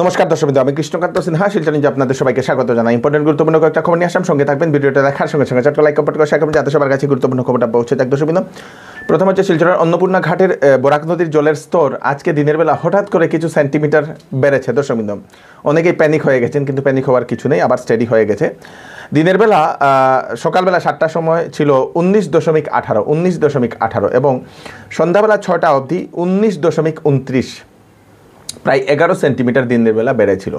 নমস্কার দর্শকবৃন্দ, আমি কৃষ্ণকান্ত সিনহা শিলচর নিউজে আপনাদের সবাইকে স্বাগত জানাই। ইম্পর্টেন্ট গুরুত্বপূর্ণ কয়েকটা খবর নিয়ে আসলাম, সঙ্গে থাকবেন। ভিডিওটা দেখার সঙ্গে সঙ্গে চ্যানেলটা লাইক কমেন্ট করে শেয়ার করবেন যাতে সবার কাছে গুরুত্বপূর্ণ খবরটা পৌঁছে যায়। দর্শকবৃন্দ, প্রথম হচ্ছে শিলচরের অন্নপূর্ণা ঘাটের বরাক নদীর জলের স্তর আজকে দিনের বেলা হঠাৎ করে কিছু সেন্টিমিটার বেড়েছে। দর্শকবৃন্দ, অনেকেই প্যানিক হয়ে গেছেন, কিন্তু প্যানিক হওয়ার কিছু নেই, আবার স্টেডি হয়ে গেছে। দিনের বেলা সকালবেলা 7টার সময় ছিল 19.18 এবং সন্ধ্যাবেলা 6টা অবধি 19.29, প্রায় 11 সেন্টিমিটার দিনের বেলা বেড়েছিল।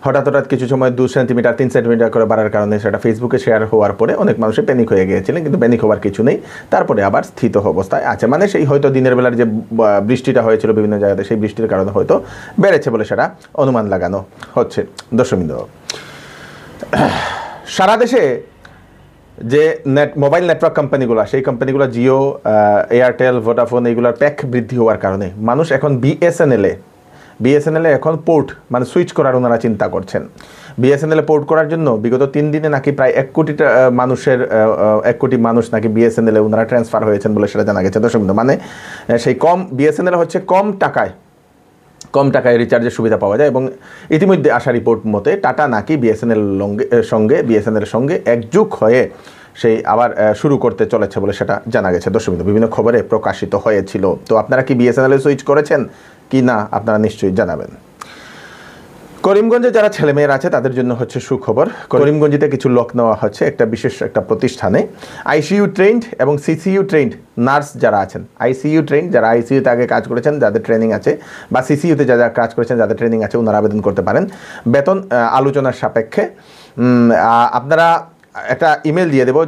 হঠাৎ কিছু সময় 2 সেন্টিমিটার 3 সেন্টিমিটার করে বাড়ার কারণে সেটা ফেসবুকে শেয়ার হওয়ার পরে অনেক মানুষের প্যানিক হয়ে গিয়েছিলেন, কিন্তু প্যানিক হওয়ার কিছু নেই। তারপরে আবার স্থিত অবস্থায় আছে, মানে সেই হয়তো দিনের বেলার যে বৃষ্টিটা হয়েছিল বিভিন্ন জায়গাতে, সেই বৃষ্টির কারণে হয়তো বেড়েছে বলে সেটা অনুমান লাগানো হচ্ছে। দর্শকবৃন্দ, সারা দেশে যে মোবাইল নেটওয়ার্ক কোম্পানিগুলো, সেই কোম্পানিগুলো জিও, এয়ারটেল, ভোডাফোন, এইগুলোর প্যাক বৃদ্ধি হওয়ার কারণে মানুষ এখন বিএসএনএলে এখন পোর্ট মানে সুইচ করার ওনারা চিন্তা করছেন। বিএসএনএলে পোর্ট করার জন্য বিগত 3 দিনে নাকি প্রায় 1 কোটি মানুষ নাকি বিএসএনএলে ওনারা ট্রান্সফার হয়েছেন বলে সেটা জানা গেছে। দর্শকবৃন্দ, মানে সেই বিএসএনএল হচ্ছে কম টাকায় রিচার্জের সুবিধা পাওয়া যায়, এবং ইতিমধ্যে আসা রিপোর্ট মতে টাটা নাকি বিএসএনএলের সঙ্গে একযুগ হয়ে সেই আবার শুরু করতে চলেছে বলে সেটা জানা গেছে। দর্শকবৃন্দ, বিভিন্ন খবরে প্রকাশিত হয়েছিল। তো আপনারা কি বিএসএনএলে সুইচ করেছেন কি না আপনারা নিশ্চয়ই জানাবেন। করিমগঞ্জে যারা ছেলেমেয়েরা আছে তাদের জন্য হচ্ছে সুখবর। করিমগঞ্জে কিছু লোক নেওয়া হচ্ছে একটা বিশেষ একটা প্রতিষ্ঠানে। আইসিইউ ট্রেন্ড এবং সিসিইউ ট্রেন্ড নার্স যারা আছেন, আইসিইউ ট্রেন্ড যারা আইসিইউতে আগে কাজ করেছেন যাদের ট্রেনিং আছে, বা সিসিইউতে যারা কাজ করেছেন যাদের ট্রেনিং আছে, ওনারা আবেদন করতে পারেন। বেতন আলোচনার সাপেক্ষে। আপনারা একটা ইমেল দিয়ে দেবো,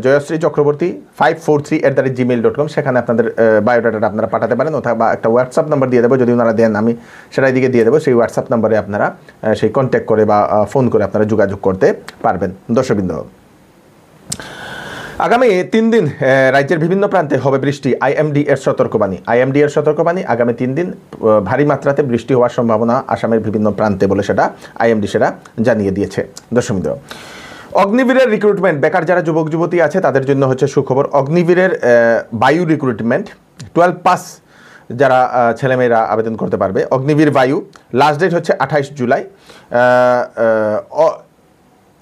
জয়শ্রী চক্রবর্তী 543@gmail.com, সেখানে আপনাদের বায়োডাটাটা আপনারা পাঠাতে পারেন, অথবা একটা হোয়াটসঅ্যাপ নাম্বার দিয়ে দেবো, যদি ওনারা দেন আমি সেটা এদিকে দিয়ে দেবো। সেই হোয়াটসঅ্যাপ নাম্বারে আপনারা সেই কন্ট্যাক্ট করে বা ফোন করে আপনারা যোগাযোগ করতে পারবেন। দর্শকবৃন্দ, আগামী 3 দিন রাজ্যের বিভিন্ন প্রান্তে হবে বৃষ্টি। আইএমডি এর সতর্কবাণী আগামী 3 দিন ভারী মাত্রাতে বৃষ্টি হওয়ার সম্ভাবনা আসামের বিভিন্ন প্রান্তে বলে সেটা আইএমডি সেটা জানিয়ে দিয়েছে। দর্শকবৃন্দ, অগ্নিবীরের রিক্রুটমেন্ট, বেকার যারা যুবক যুবতী আছে তাদের জন্য হচ্ছে সুখবর। অগ্নিবীরের বায়ু রিক্রুটমেন্ট 12 পাস যারা ছেলেমেয়েরা আবেদন করতে পারবে। অগ্নিবীর বায়ু লাস্ট ডেট হচ্ছে 28 জুলাই।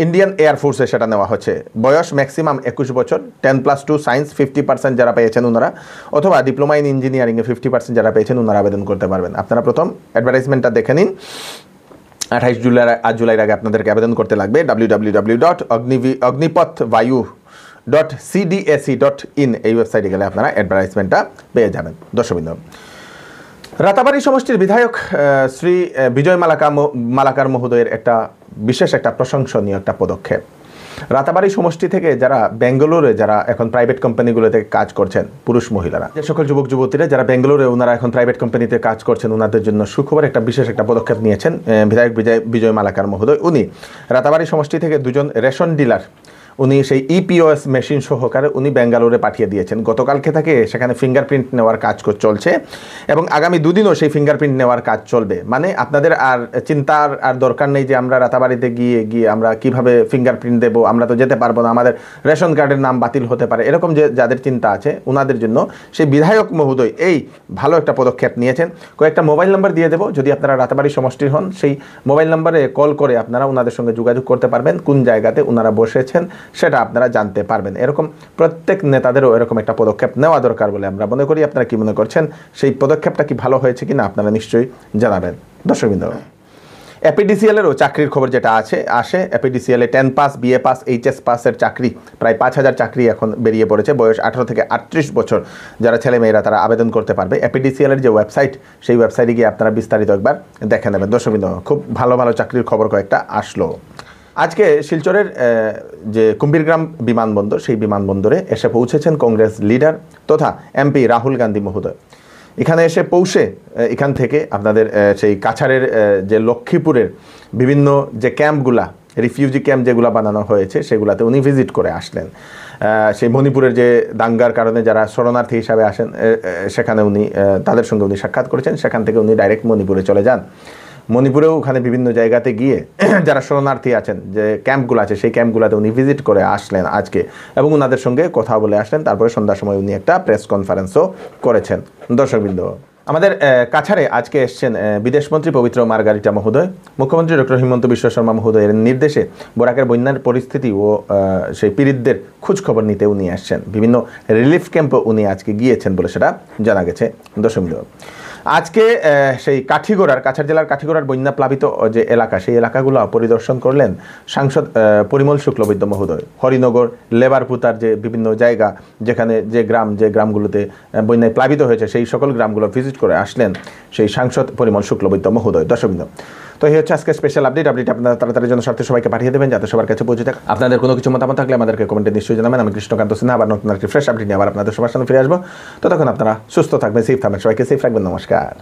ইন্ডিয়ান এয়ারফোর্সে সেটা নেওয়া হচ্ছে। বয়স ম্যাক্সিমাম 21 বছর। 10+2 সায়েন্স 50% যারা পেয়েছেন ওনারা, অথবা ডিপ্লোমা ইন ইঞ্জিনিয়ারিংয়ে 50% যারা পেয়েছেন ওনারা আবেদন করতে পারবেন। আপনারা প্রথম অ্যাডভার্টাইজমেন্টটা দেখে নিন। 28 জুলাইয়ের আগে আপনাদেরকে আবেদন করতে লাগবে। www.ognipatvayu.cdac.in এই ওয়েবসাইটে গেলে আপনারা অ্যাডভার্টাইজমেন্টটা পেয়ে যাবেন। দর্শকবৃন্দ, রাতাবাড়ী সমষ্টির বিধায়ক শ্রী বিজয় মালাকার মহোদয়ের একটা বিশেষ একটা প্রশংসনীয় একটা পদক্ষেপ। রাতাবাড়ী সমষ্টি থেকে যারা বেঙ্গালুরুরে যারা এখন প্রাইভেট কোম্পানিগুলোতে কাজ করছেন, পুরুষ মহিলারা, যে সকল যুবক যুবতীরা যারা বেঙ্গালুরুরে ওনারা এখন প্রাইভেট কোম্পানিতে কাজ করছেন, ওনাদের জন্য সুখবর একটা বিশেষ একটা পদক্ষেপ নিয়েছেন বিধায়ক বিজয় মালাকার মহোদয়। উনি রাতাবাড়ী সমষ্টি থেকে 2জন রেশন ডিলার উনি সেই ইপিওএস মেশিন সহকারে উনি বেঙ্গালুরুরে পাঠিয়ে দিয়েছেন। গতকালকে থেকে সেখানে ফিঙ্গারপ্রিন্ট নেওয়ার কাজ চলছে, এবং আগামী 2 দিনও সেই ফিঙ্গারপ্রিন্ট নেওয়ার কাজ চলবে। মানে আপনাদের আর চিন্তার আর দরকার নেই যে আমরা রাতাবাড়িতে গিয়ে আমরা কিভাবে ফিঙ্গারপ্রিন্ট দেবো, আমরা তো যেতে পারবো না, আমাদের রেশন কার্ডের নাম বাতিল হতে পারে, এরকম যে যাদের চিন্তা আছে ওনাদের জন্য সেই বিধায়ক মহোদয় এই ভালো একটা পদক্ষেপ নিয়েছেন। কয়েকটা মোবাইল নাম্বার দিয়ে দেবো, যদি আপনারা রাতাবাড়ি সমষ্টির হন সেই মোবাইল নাম্বারে কল করে আপনারা ওনাদের সঙ্গে যোগাযোগ করতে পারবেন, কোন জায়গাতে ওনারা বসেছেন সেটা আপনারা জানতে পারবেন। এরকম প্রত্যেক নেতাদেরও এরকম একটা পদক্ষেপ নেওয়া দরকার বলে আমরা মনে করি। আপনারা কি মনে করছেন, সেই পদক্ষেপটা কি ভালো হয়েছে কিনা আপনারা নিশ্চয়ই জানাবেন। দর্শকবৃন্দ, এপিডিসিএলেরও চাকরির খবর যেটা আসে এপিডিসিএলে 10 পাস, বিএ পাস, এইচএস পাসের চাকরি প্রায় 5000 চাকরি এখন বেরিয়ে পড়েছে। বয়স 18 থেকে 38 বছর যারা ছেলেমেয়েরা তারা আবেদন করতে পারবে। এপিডিসিএলের যে ওয়েবসাইট, সেই ওয়েবসাইটে গিয়ে আপনারা বিস্তারিত একবার দেখে নেবেন। দর্শকবৃন্দ, খুব ভালো ভালো চাকরির খবর কয়েকটা আসলো। আজকে শিলচরের যে কুম্ভীরগ্রাম বিমানবন্দর, সেই বিমানবন্দরে এসে পৌঁছেছেন কংগ্রেস লিডার তথা এমপি রাহুল গান্ধী মহোদয়। এখানে এসে পৌঁছে এখান থেকে আপনাদের সেই কাছাড়ের যে লক্ষ্মীপুরের বিভিন্ন যে ক্যাম্পগুলা, রিফিউজি ক্যাম্প যেগুলো বানানো হয়েছে সেগুলাতে উনি ভিজিট করে আসলেন। সেই মণিপুরের যে দাঙ্গার কারণে যারা শরণার্থী হিসাবে আসেন সেখানে উনি তাদের সঙ্গে উনি সাক্ষাৎ করেছেন। সেখান থেকে উনি ডাইরেক্ট মণিপুরে চলে যান। মণিপুরেও ওখানে বিভিন্ন জায়গাতে গিয়ে যারা শরণার্থী আছেন, যে ক্যাম্পগুলো আছে, সেই ক্যাম্পগুলোতে উনি ভিজিট করে আসলেন আজকে, এবং ওনাদের সঙ্গে কথা বলে আসলেন। তারপরে সন্ধ্যার সময় উনি একটা প্রেস কনফারেন্সও করেছেন। দর্শকবৃন্দ, আমাদের কাছাড়ে আজকে এসছেন বিদেশমন্ত্রী পবিত্র মার্গারিটা মহোদয়। মুখ্যমন্ত্রী ডক্টর হিমন্ত বিশ্ব শর্মা মহোদয়ের নির্দেশে বরাকের বন্যার পরিস্থিতি ও সেই পীড়িতদের খোঁজখবর নিতে উনি আসছেন। বিভিন্ন রিলিফ ক্যাম্পে উনি আজকে গিয়েছেন বলে সেটা জানা গেছে। দশমী আজকে সেই কাছাড় জেলার কাঠিগড়ার বন্যা প্লাবিত যে এলাকা, সেই এলাকাগুলো পরিদর্শন করলেন সাংসদ পরিমল শুক্লবৈদ্য মহোদয়। হরিনগর, লেবারপুতার যে বিভিন্ন জায়গা, যেখানে যে গ্রামগুলোতে বন্যায় প্লাবিত হয়েছে, সেই সকল গ্রামগুলো ভিজিট করে আসলেন সেই সাংসদ পরিমল শুক্লবৈদ্য মহোদয়। দর্শকবৃন্দ, তো এই হচ্ছে আজকে স্পেশাল আপডেট আপনারা তাড়াতাড়ি জন্য স্বার্থে সবাইকে পাঠিয়ে দেবেন, যাতে সবার কাছে পৌঁছে থাকে। আপনাদের কোনো কিছু মতামত থাকলে আমাদেরকে কমেন্টে নিশ্চয়ই জানাবেন। আমি কৃষ্ণকান্ত সিনহা আবার নতুন একটি ফ্রেশ আপডেট নিয়ে আবার আপনাদের সবার সামনে ফিরে আসবো। ততক্ষণ আপনারা সুস্থ থাকবেন, সেফ থাকবেন, সবাইকে সেফ রাখবেন। নমস্কার।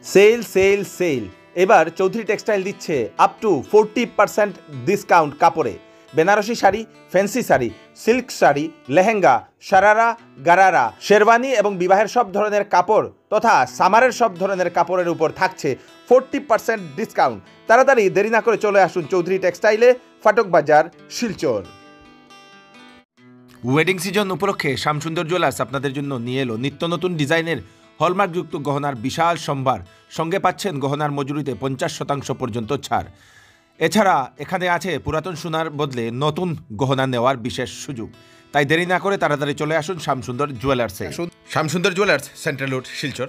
সেল সেল সেল, এবার চৌধুরী টেক্সটাইল দিচ্ছে আপ টু 40% ডিসকাউন্ট কাপড়ে। বেনারসি শাড়ি, ফ্যান্সি শাড়ি, সিল্ক শাড়ি, লেহেঙ্গা, শারারা, গারারা, শেরওয়ানি এবং বিবাহের সব ধরনের কাপড় তথা সামারের সব ধরনের কাপড়ের উপর থাকছে 40% ডিসকাউন্ট। তাড়াতাড়ি দেরি না করে চলে আসুন চৌধুরী টেক্সটাইলে, ফাটক বাজার, শিলচর। ওয়েডিং সিজন উপলক্ষে শ্যামসুন্দর জুয়েলার্স আপনাদের জন্য নিয়ে এলো নিত্য নতুন ডিজাইনের হলমার্কযুক্ত গহনার বিশাল সম্ভার। সঙ্গে পাচ্ছেন গহনার মজুরিতে 50% পর্যন্ত ছাড়। এছাড়া এখানে আছে পুরাতন সোনার বদলে নতুন গহনা নেওয়ার বিশেষ সুযোগ। তাই দেরি না করে তাড়াতাড়ি চলে আসুন শ্যামসুন্দর জুয়েলার্সে। Shyamsundar jewellers, central road, Silchar.